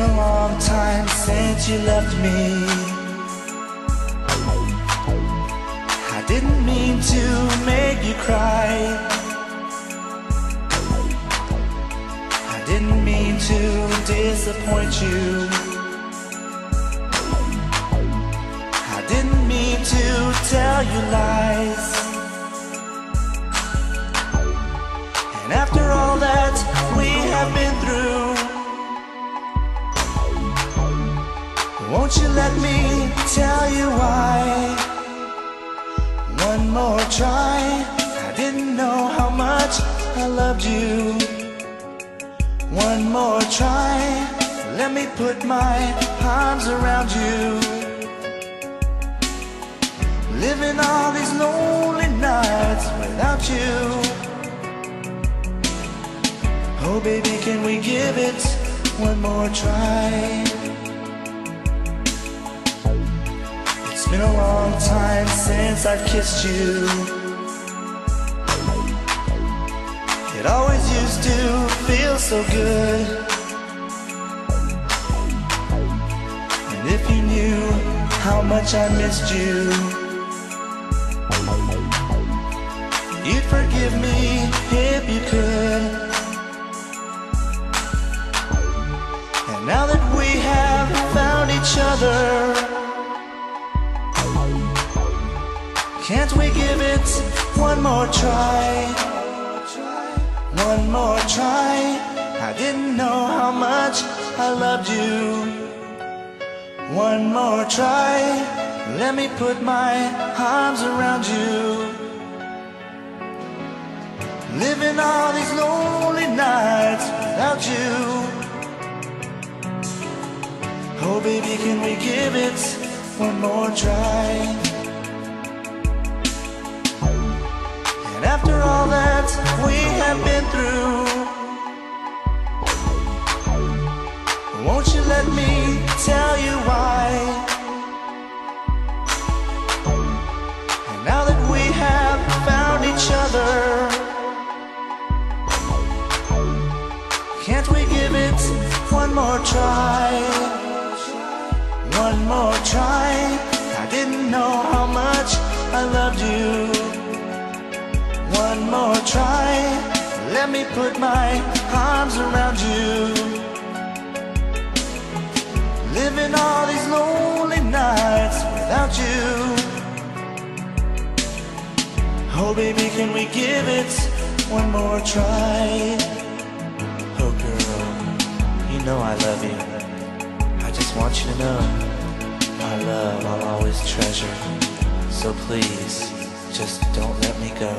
been a long time since you left me. I didn't mean to make you cry. I didn't mean to disappoint you. I didn't mean to tell you lies. And after all that we have been through, won't you let me tell you why? One more try. I didn't know how much I loved you. One more try. Let me put my arms around you. Living all these lonely nights without you. Oh baby, can we give it one more try? It's been a long time since I've kissed you. It always used to feel so good. And if you knew how much I missed you, you'd forgive me if you could. And now that we have found each other, can't we give it one more try? One more try. I didn't know how much I loved you. One more try. Let me put my arms around you. Living all these lonely nights without you. Oh baby, can we give it one more try? And after all that we have been through, won't you let me tell you why? And now that we have found each other, can't we give it one more try? One more try. I didn't know how much I loved you. One more try. Let me put my arms around you. Living all these lonely nights without you. Oh baby, can we give it one more try? Oh girl, you know I love you. I just want you to know our love I'll always treasure. So please, just don't let me go.